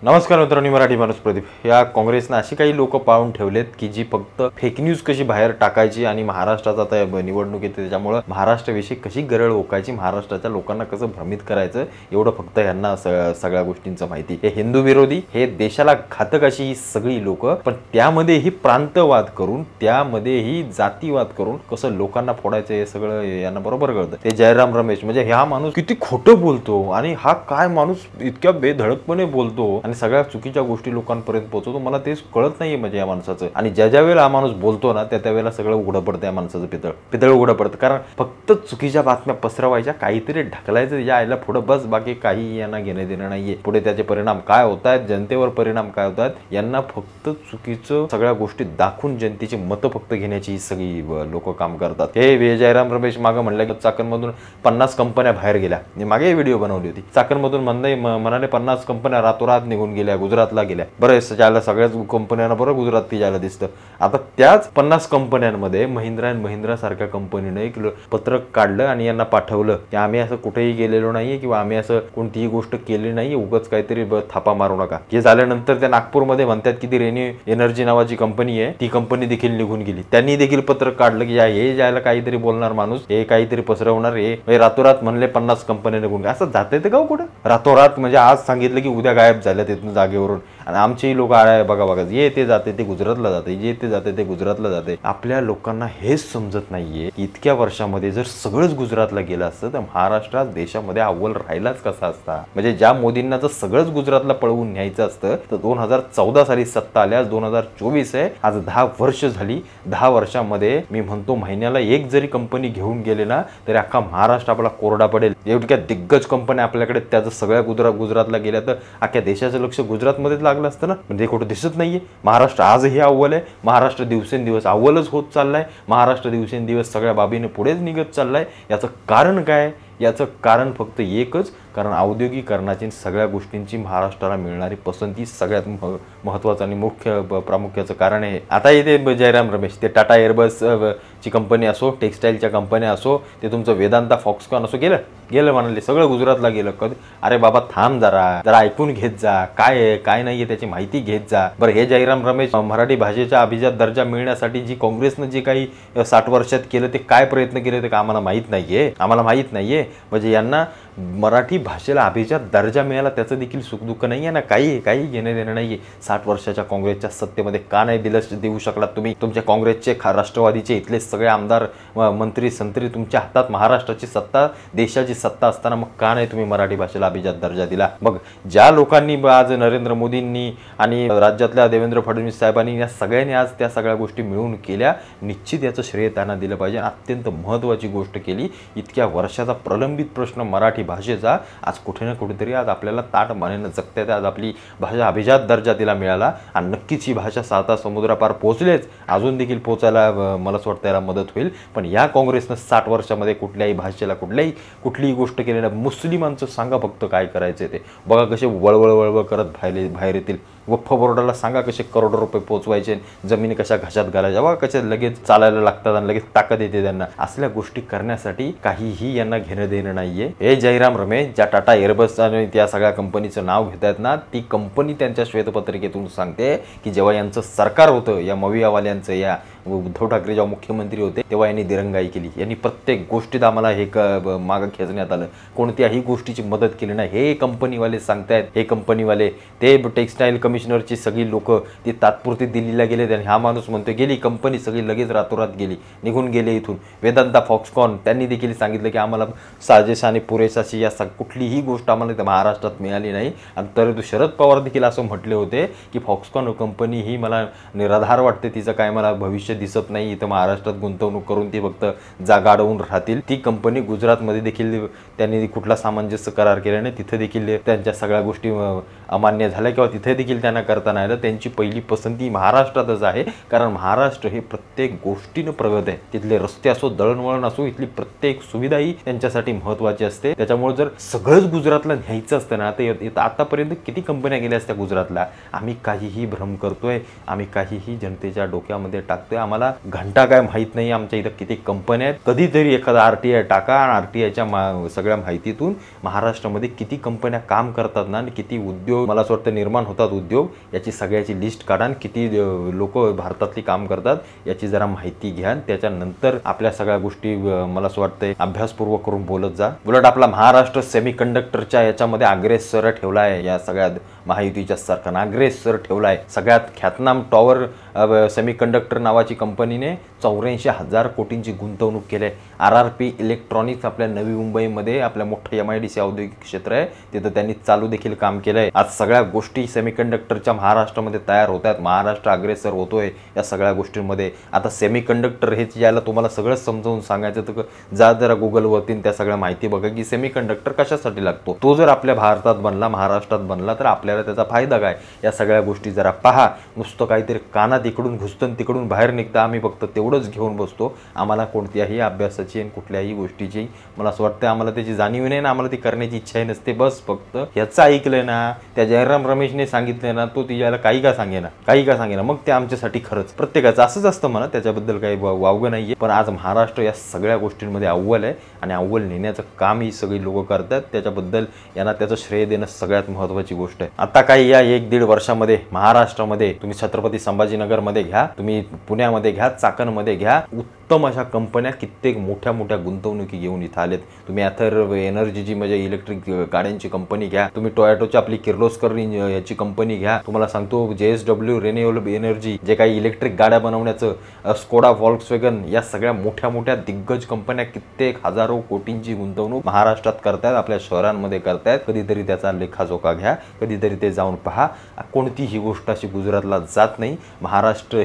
नमस्कार मित्रांनो, मराठी माणूस प्रदीप। या काँग्रेसने अशी काही लोक पाळून ठेवलेत की जी फक्त फेक न्यूज कशी बाहेर टाकायची आणि महाराष्ट्रात आता निवडणूक येते त्याच्यामुळे महाराष्ट्राविषयी कशी गरळ ओकायची, महाराष्ट्राच्या लोकांना कसं भ्रमित करायचं एवढं फक्त यांना सगळ्या गोष्टींचं माहिती। हे हिंदू विरोधी, हे देशाला घातक अशी ही सगळी लोक, पण त्यामध्ये ही प्रांतवाद करून, त्यामध्ये ही जातीवाद करून कसं लोकांना फोडायचं हे सगळं यांना बरोबर कळतं। ते जयराम रमेश म्हणजे हा माणूस किती खोटं बोलतो आणि हा काय माणूस इतक्या बेधडकपणे बोलतो आणि सगळ्या चुकीच्या गोष्टी लोकांपर्यंत पोहोचवतो, मला तेच कळत नाहीये म्हणजे या माणसाचं। आणि ज्या वेळेला हा माणूस बोलतो ना त्या वेळेला सगळं उघडं पडतं, या माणसाचं पितळ उघडं पडतं। कारण फक्त चुकीच्या बातम्या पसरवायच्या, काहीतरी ढकलायचं यायला पुढं, बस बाकी काही यांना घेणं देणं नाहीये। पुढे त्याचे परिणाम काय होत आहेत, जनतेवर परिणाम काय होत आहेत, यांना फक्त चुकीचं सगळ्या गोष्टी दाखवून जनतेची मतं फक्त घेण्याची सगळी लोक काम करतात। हे जयराम रमेश मागे म्हणलं की चाकणमधून 50 कंपन्या बाहेर गेल्या। मी मागे व्हिडिओ बनवली होती, चाकणमधून म्हणाले 50 कंपन्या रातोरात निघून गेल्या, गुजरातला गेल्या। बरं ज्याला सगळ्याच कंपन्यांना बरं गुजरात जायला दिसतं। आता त्याच 50 कंपन्यांमध्ये महिंद्रा अँड महिंद्रा सारख्या कंपनीने एक पत्रक काढलं आणि यांना पाठवलं की आम्ही असं कुठेही गेलेलो नाहीये किंवा आम्ही असं कोणतीही गोष्ट केली नाही, उगाच काहीतरी थापा मारू नका। हे झाल्यानंतर त्या नागपूरमध्ये म्हणतात की ती रेन्यू एनर्जी नावाची कंपनी आहे, ती कंपनी देखील निघून गेली। त्यांनी देखील पत्रक काढलं की हे ज्याला काहीतरी बोलणार माणूस, हे काहीतरी पसरवणार, हे रातोरात म्हणले 50 कंपन्या निघून गेल्या। असं जाते का कुठं रातोरात? म्हणजे आज सांगितलं की उद्या गायब झाल्या तिथून जागेवरून, आणि आमची लोक आळ्या बघा ये ते जाते ते गुजरातला जाते, जे ते जाते ते गुजरातला जाते। आपल्या लोकांना हेच समजत नाहीये की इतक्या वर्षामध्ये जर सगळंच गुजरातला गेलं असतं तर महाराष्ट्रात देशामध्ये अव्वल राहिलाच कसा असता। म्हणजे ज्या मोदींना जर सगळंच गुजरातला पळवून न्यायचं असतं तर 2014 साली सत्ता आल्यास 2024 आहे, आज 10 वर्ष झाली। 10 वर्षामध्ये मी म्हणतो महिन्याला एक जरी कंपनी घेऊन गेले ना तरी अख्खा महाराष्ट्र आपला कोरडा पडेल। एवढ्या दिग्गज कंपन्या आपल्याकडे, त्याचं सगळ्या गुजरातला गेल्या तर अख्ख्या देशाचं लक्ष गुजरातमध्येच लागलं असतं ना। म्हणजे कुठं दिसत नाहीये महाराष्ट्र आजही अव्वल आहे, महाराष्ट्र दिवसेंदिवस अव्वलच होत चाललाय, महाराष्ट्र दिवसेंदिवस सगळ्या बाबीने पुढेच निघत चाललाय। याचं कारण काय? याचं कारण फक्त एकच, कारण औद्योगिकरणाची सगळ्या गोष्टींची महाराष्ट्राला मिळणारी पसंती सगळ्यात महत्त्वाचं आणि मुख्य प्रामुख्याचं कारण आहे। आता इथे जयराम रमेश, ते टाटा एअरबस ची कंपनी असो, टेक्सटाईलच्या कंपन्या असो, ते तुमचं वेदांता फॉक्सकॉन असो, गेलं म्हणाले सगळं गुजरातला गेलं। कधी अरे बाबा थांब, जरा ऐकून घेत जा, काय आहे काय नाहीये त्याची माहिती घेत जा। बरं हे जयराम रमेश मराठी भाषेचा अभिजात दर्जा मिळण्यासाठी जी काँग्रेसनं जे काही 60 वर्षात केलं ते काय प्रयत्न केले ते आम्हाला माहीत नाहीये। म्हणजे यांना मराठी भाषेला अभिजात दर्जा मिळाला त्याचं देखील सुखदुःख नाही आहे ना, काही घेणं देणं नाहीये। 60 वर्षाच्या काँग्रेसच्या सत्तेमध्ये का नाही देऊ शकलात तुम्ही? तुमच्या काँग्रेसचे राष्ट्रवादीचे इथले सगळे आमदार मंत्री संत्री तुमच्या हातात महाराष्ट्राची सत्ता, देशाची सत्ता असताना मग का नाही तुम्ही मराठी भाषेला अभिजात दर्जा दिला? मग ज्या लोकांनी आज नरेंद्र मोदींनी आणि राज्यातल्या देवेंद्र फडणवीस साहेबांनी या सगळ्यांनी आज त्या सगळ्या गोष्टी मिळून केल्या, निश्चित याचं श्रेय त्यांना दिलं पाहिजे। अत्यंत महत्त्वाची गोष्ट केली, इतक्या वर्षाचा प्रलंबित प्रश्न मराठी भाषेचा आज कुठे ना कुठेतरी आज आपल्याला ताट मानेनं जगतात। आज आपली भाषा अभिजात दर्जा तिला मिळाला आणि नक्कीच ही भाषा 7 समुद्रापार पोहोचलेच, अजून देखील पोहोचायला मला असं वाटतं याला मदत होईल। पण या काँग्रेसनं 60 वर्षामध्ये कुठल्याही भाषेला कुठलीही गोष्ट केली नाही। मुस्लिमांचं सांगा फक्त काय करायचं ते, बघा कसे वळवळ करत बाहेर येतील। वक्फ बोर्डाला सांगा कसे करोडो रुपये पोहोचवायचे, जमिनी कशा घशात घालायच्या, बघा कसे लगेच चालायला लागतात आणि लगेच ताकद येते त्यांना। असल्या गोष्टी करण्यासाठी काहीही यांना घेणं देणं नाहीये। हे जयराम रमेश ज्या टाटा एअरबस आणि त्या सगळ्या कंपनीचं नाव घेतात ना, ती कंपनी त्यांच्या श्वेतपत्रिकेतून सांगते की जेव्हा यांचं सरकार होतं, या मवियावाल्यांचं, या उद्धव ठाकरे जेव्हा मुख्यमंत्री होते तेव्हा यांनी दिरंगाई केली, यांनी प्रत्येक गोष्टीत आम्हाला हे मागं खेचण्यात आलं, कोणत्याही गोष्टीची मदत केली नाही। हे कंपनीवाले सांगतायत, हे कंपनीवाले ते टेक्सटाईल कमिशनरची सगळी लोक ती तात्पुरती दिल्लीला गेले आणि हा माणूस म्हणतो गेली कंपनी सगळी लगेच रातोरात गेली, निघून गेले इथून। वेदांता फॉक्सकॉन त्यांनी देखील सांगितलं की आम्हाला साजेस आणि पुरेसाची या कुठलीही गोष्ट आम्हाला महाराष्ट्रात मिळाली नाही। आणि तर शरद पवार देखील असं म्हटले होते की फॉक्सकॉन कंपनी ही मला निराधार वाटते, तिचं काय मला भविष्य दिसत नाही, इथं महाराष्ट्रात गुंतवणूक करून ती फक्त जागा अडवून राहतील। ती कंपनी गुजरातमध्ये देखील त्यांनी कुठला सामंजस्य करार केला नाही, तिथे देखील त्यांच्या सगळ्या गोष्टी अमान्य झाल्या किंवा तिथे देखील त्यांना करता नाही आलं। त्यांची पहिली पसंती महाराष्ट्रातच आहे, कारण महाराष्ट्र हे प्रत्येक गोष्टीनं प्रगत आहे। तिथले रस्ते असो, दळणवळण असो, इथली प्रत्येक सुविधाही त्यांच्यासाठी महत्त्वाची असते। त्याच्यामुळे जर सगळंच गुजरातला न्यायचं असतं ना तर आतापर्यंत किती कंपन्या गेल्या असत्या गुजरातला। आम्ही काहीही भ्रम करतोय, आम्ही काहीही जनतेच्या डोक्यामध्ये टाकतोय, आम्हाला घंटा काय माहीत नाही, आमच्या इथं किती कंपन्या आहेत, कधीतरी एखादा RTI टाका आणि RTIच्या सगळ्या माहितीतून महाराष्ट्रामध्ये किती कंपन्या काम करतात ना आणि किती उद्योग मला असं वाटतं निर्माण होतात उद्योग, याची सगळ्याची लिस्ट काढा आणि किती लोक भारतातली काम करतात याची जरा माहिती घ्या. त्याच्यानंतर आपल्या सगळ्या गोष्टी मला असं वाटतंय अभ्यासपूर्वक करून बोलत जा. उलट आपला महाराष्ट्र सेमीकंडक्टरच्या याच्यामध्ये अग्रेसर ठेवला आहे, या सगळ्यात महायुतीच्या सरकारनं अग्रेसर ठेवला आहे. सगळ्यात ख्यातनाम टॉवर सेमीकंडक्टर नावाची कंपनीने 84,000 कोटींची गुंतवणूक केली आहे. RRP इलेक्ट्रॉनिक्स आपल्या नवी मुंबईमध्ये आपल्या मोठं MIDC औद्योगिक क्षेत्र आहे, तिथं त्यांनी चालू देखील काम केलं आहे. आज सगळ्या गोष्टी सेमीकंडक्टरच्या महाराष्ट्रामध्ये तयार होत आहेत. महाराष्ट्र अग्रेसर होतोय या सगळ्या गोष्टींमध्ये. आता सेमीकंडक्टर हे ज्याला तुम्हाला सगळं समजावून सांगायचं तर जा जरा गुगलवरती त्या सगळ्या माहिती बघा की सेमीकंडक्टर कशासाठी लागतो. तो जर आपल्या भारतात बनला, महाराष्ट्रात बनला तर आपल्याला त्याचा फायदा काय, या सगळ्या गोष्टी जरा पहा. नुसतं काहीतरी कानात इकडून घुसतं तिकडून बाहेर निघतं, आम्ही फक्त तेवढंच घेऊन बसतो. आम्हाला कोणत्याही अभ्यासाची आणि कुठल्याही गोष्टीची मला असं वाटतं आम्हाला त्याची जाणीव नाही ना, आम्हाला ती करण्याची इच्छाही नसते. बस फक्त ह्याचं ऐकलंय ना, त्या जयराम रमेशने सांगितलंय ना, तो तिच्याला काही का सांगेना मग ते आमच्यासाठी खरंच प्रत्येकाचं असंच असतं म्हणा, त्याच्याबद्दल काही वावगं नाहीये. पण आज महाराष्ट्र या सगळ्या गोष्टींमध्ये अव्वल आहे आणि अव्वल नेण्याचं काम ही सगळी लोक करतात. त्याच्याबद्दल यांना त्याचं श्रेय देणं सगळ्यात महत्त्वाची गोष्ट आहे. आता काही या 1-1.5 वर्षामध्ये महाराष्ट्रामध्ये तुम्ही छत्रपती संभाजीनगरमध्ये घ्या, तुम्ही पुण्यामध्ये घ्या, चाकणमध्ये घ्या, उत्तम अशा कंपन्या कित्येक मोठ्या मोठ्या गुंतवणुकी घेऊन इथं आलेत. तुम्ही अथर्व एनर्जीची म्हणजे इलेक्ट्रिक गाड्यांची कंपनी घ्या, तुम्ही टोयोटोची आपली किर्लोस्कर याची कंपनी घ्या, तुम्हाला सांगतो JSW रिन्युएबल एनर्जी जे काही इलेक्ट्रिक गाड्या बनवण्याचं, स्कोडा व्हॉल्क्सवॅगन, या सगळ्या मोठ्या मोठ्या दिग्गज कंपन्या कित्येक हजारो कोटींची गुंतवणूक महाराष्ट्रात करतायत, आपल्या शहरांमध्ये करतायत. कधीतरी त्याचा लेखाजोखा घ्या, कधीतरी ते जाऊन पहा. कोणतीही गोष्ट अशी गुजरातला जात नाही. महाराष्ट्र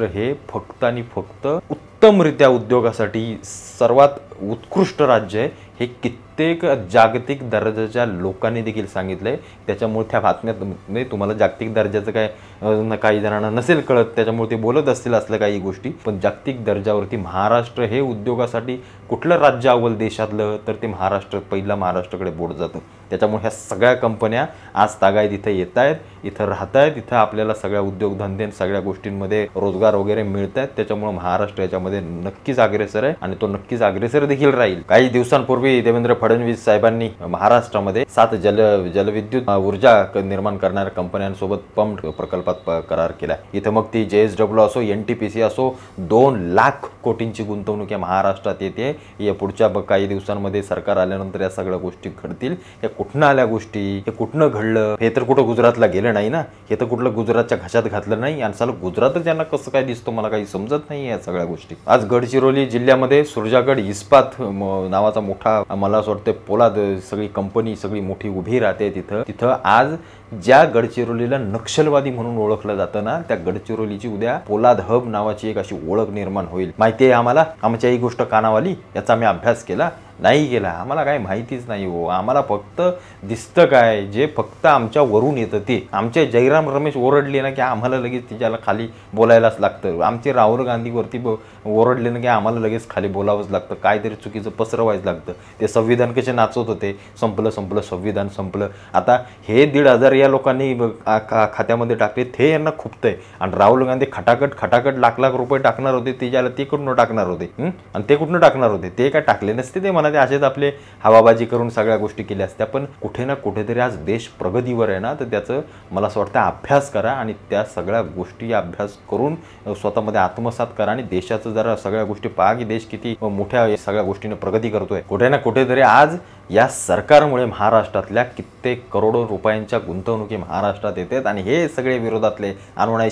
हे फक्त आणि फक्त उत्तमरित्या उद्योगासाठी सर्वात उत्कृष्ट राज्य आहे हे कित्येक जागतिक दर्जाच्या लोकांनी देखील सांगितलंय. त्याच्यामुळे त्या बातम्यात तुम्हाला जागतिक दर्जाचं काय काही जणांना नसेल कळत, त्याच्यामुळे ते बोलत असतील असल्या काही गोष्टी. पण जागतिक दर्जावरती महाराष्ट्र हे उद्योगासाठी कुठलं राज्य अव्वल देशातलं तर ते महाराष्ट्र पहिला महाराष्ट्राकडे बोट जातं. त्याच्यामुळे ह्या सगळ्या कंपन्या आज तागायत इथे येत आहेत, इथं राहत आहेत, इथं आपल्याला सगळ्या उद्योगधंदे सगळ्या गोष्टींमध्ये रोजगार वगैरे मिळत आहेत. त्याच्यामुळे महाराष्ट्र याच्यामध्ये नक्कीच अग्रेसर आहे आणि तो नक्कीच अग्रेसर देखील राहील. काही दिवसांपूर्वी देवेंद्र फडणवीस साहेबांनी महाराष्ट्रामध्ये 7 जलविद्युत ऊर्जा निर्माण करणाऱ्या कंपन्यांसोबत पंप प्रकल्पात करार केला. इथं मग ती JSW असो, NTPC असो, 2 लाख कोटींची गुंतवणूक या महाराष्ट्रात येते. या पुढच्या काही दिवसांमध्ये सरकार आल्यानंतर या सगळ्या गोष्टी घडतील. या कुठनं आल्या गोष्टी, हे कुठनं घडलं, हे तर कुठं गुजरातला गेलं नाही ना, हे तर कुठलं गुजरातच्या घशात घातलं नाही. आणि साला गुजरातच यांना कसं काय दिसतो मला काही समजत नाही या सगळ्या गोष्टी. आज गडचिरोली जिल्ह्यामध्ये सुरजागड इस्पात नावाचा मोठा मला असं वाटतं पोलाद सगळी कंपनी सगळी मोठी उभी राहते. तिथं आज ज्या गडचिरोलीला नक्षलवादी म्हणून ओळखलं जातं ना, त्या गडचिरोलीची उद्या पोलाद हब नावाची एक अशी ओळख निर्माण होईल. माहिती आहे आम्हाला, आमच्या ही गोष्ट कानावाली, याचा आम्ही अभ्यास केला नाही केला, आम्हाला काय माहितीच नाही हो. आम्हाला फक्त दिसतं काय, जे फक्त आमच्या वरून येतं ते. आमचे जयराम रमेश ओरडले ना की आम्हाला लगेच तिच्याला खाली बोलायलाच लागतं. आमचे राहुल गांधीवरती ओरडले ना की आम्हाला लगेच खाली बोलावंच लागतं, काहीतरी चुकीचं पसरवायचं लागतं. ते संविधान कसे नाचवत होते, संपलं संविधान संपलं. आता हे 1,500 या लोकांनी खात्यामध्ये टाकले, ते यांना खुपतंय. आणि राहुल गांधी खटाखट लाख रुपये टाकणार होते, तिच्याला ते कुठनं टाकणार होते आणि ते कुठनं टाकणार होते, ते काय टाकले नसते. ते म्हणा ते असेच आपले हवाबाजी करून सगळ्या गोष्टी केल्या असत्या. पण कुठे ना कुठेतरी आज देश प्रगतीवर आहे ना, तर त्याचं मला असं वाटतं अभ्यास करा आणि त्या सगळ्या गोष्टी अभ्यास करून स्वतःमध्ये आत्मसात करा आणि देशाचं जरा सगळ्या गोष्टी पहा की देश किती मोठ्या सगळ्या गोष्टीने प्रगती करतोय. कुठे ना कुठेतरी आज या सरकारमुळे महाराष्ट्रातल्या कित्येक करोडो रुपयांच्या गुंतवणुकी महाराष्ट्रात येतात आणि हे सगळे विरोधातले आणू नाही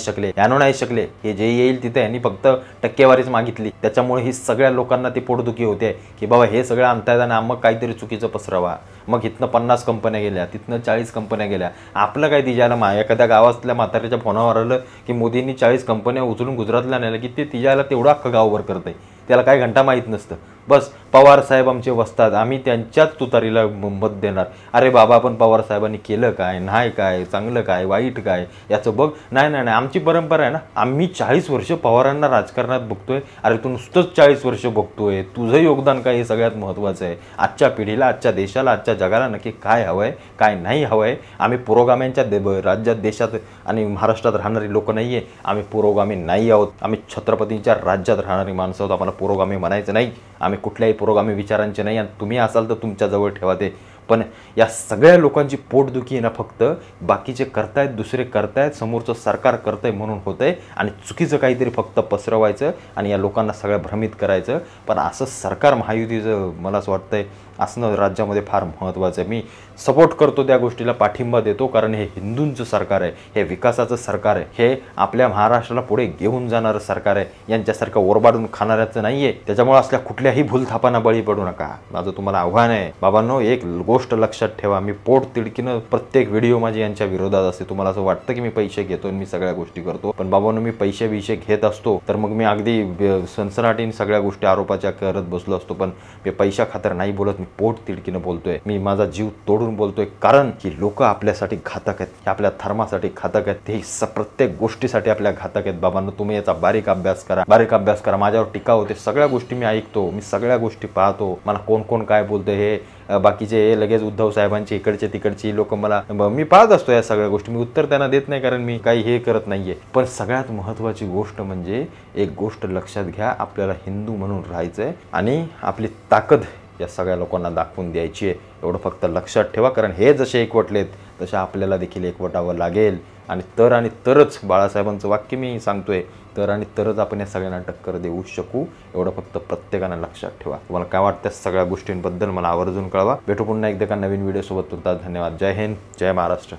शकले. हे जे येईल तिथे यांनी फक्त टक्केवारीच मागितली. त्याच्यामुळे ही सगळ्या लोकांना ती पोटदुखी होते की बाबा हे सगळं आणतायत आणि मग काहीतरी चुकीचं पसरवा. मग इथनं 50 कंपन्या गेल्या, तिथनं 40 कंपन्या गेल्या. आपलं काय तिच्याला एखाद्या गावातल्या म्हाताऱ्याच्या फोनावर आलं की मोदींनी 40 कंपन्या उचलून गुजरातला नेल्या की ते तिच्याला तेवढं अख्खं गावभर करतंय. त्याला काय घंटा माहीत नसतं. बस पवार साहेब आमचे वसतात, आम्ही त्यांच्याच तुतारीला मत देणार. अरे बाबा, आपण पवार साहेबांनी केलं काय, नाही काय, चांगलं काय, वाईट काय याचं बघ. नाही नाही नाही, आमची परंपरा आहे ना, आम्ही 40 वर्ष पवारांना राजकारणात बघतोय. अरे तू नुसतंच 40 वर्ष बघतोय, तुझं योगदान काय हे सगळ्यात महत्त्वाचं आहे. आजच्या पिढीला, आजच्या देशाला, आजच्या जगाला नक्की काय हवं आहे, काय नाही हवं आहे. आम्ही पुरोगाम्यांच्या राज्यात, देशात आणि महाराष्ट्रात राहणारी लोक नाही आहे. आम्ही पुरोगामी नाही आहोत. आम्ही छत्रपतींच्या राज्यात राहणारी माणसं आहोत. आम्हाला पुरोगामी म्हणायचं नाही. आम्ही कुठल्याही पुरोगामी विचारांचे नाही, आणि तुम्ही असाल तर तुमच्याजवळ ठेवा ते. पण या सगळ्या लोकांची पोटदुखी आहे ना, फक्त बाकीचे करतायत, दुसरे करतायत, समोरचं सरकार करतंय म्हणून होतंय, आणि चुकीचं काहीतरी फक्त पसरवायचं आणि या लोकांना सगळं भ्रमित करायचं. पण असं सरकार महायुतीचं मला असं वाटतंय असणं राज्यामध्ये फार महत्त्वाचं आहे. मी सपोर्ट करतो त्या गोष्टीला, पाठिंबा देतो, कारण हे हिंदूंचं सरकार आहे, हे विकासाचं सरकार आहे, हे आपल्या महाराष्ट्राला पुढे घेऊन जाणारं सरकार आहे. यांच्यासारखं ओरबाडून खाणाऱ्याचं नाही आहे. त्याच्यामुळे असल्या कुठल्याही भूलथापांना बळी पडू नका. माझं तुम्हाला आव्हान आहे बाबांनो, एक गोष्ट लक्षात ठेवा, मी पोट तिडकीनं प्रत्येक व्हिडिओ माझी यांच्या विरोधात असते. तुम्हाला असं वाटतं की मी पैसे घेतो आणि मी सगळ्या गोष्टी करतो, पण बाबांनो, मी पैसे घेत असतो तर मग मी अगदी सनसनाटीने सगळ्या गोष्टी आरोपाच्या करत बसलो असतो. पण मी पैशा खातर नाही बोलत, मी पोट तिडकीनं बोलतोय, मी माझा जीव तोडून बोलतोय. कारण की लोक आपल्यासाठी घातक आहेत, हे आपल्या धर्मासाठी घातक आहेत, ते प्रत्येक गोष्टीसाठी आपल्या घातक आहेत. बाबांनो, तुम्ही याचा बारीक अभ्यास करा. माझ्यावर टीका होते, सगळ्या गोष्टी मी ऐकतो, मी सगळ्या गोष्टी पाहतो. मला कोण कोण काय बोलतंय हे बाकीचे, हे लगेच उद्धव साहेबांचे इकडचे तिकडची लोक, मला मी पाहत असतो या सगळ्या गोष्टी. मी उत्तर त्यांना देत नाही, कारण मी काही हे करत नाहीये. पण सगळ्यात महत्त्वाची गोष्ट म्हणजे एक गोष्ट लक्षात घ्या, आपल्याला हिंदू म्हणून राहायचंय आणि आपली ताकद या सगळ्या लोकांना दाखवून द्यायची आहे. एवढं फक्त लक्षात ठेवा, कारण हे जसे एकवटलेत तसे आपल्याला देखील एकवटावं लागेल. आणि तरच बाळासाहेबांचं वाक्य मी सांगतोय, तर आणि तरच आपण या सगळ्यांना टक्कर देऊ शकू. एवढं फक्त प्रत्येकानं लक्षात ठेवा. तुम्हाला काय वाटतं सगळ्या गोष्टींबद्दल मला आवर्जून कळवा. भेटू पुन्हा एकदा नवीन व्हिडिओ सोबत. तुमचा धन्यवाद. जय हिंद, जय महाराष्ट्र.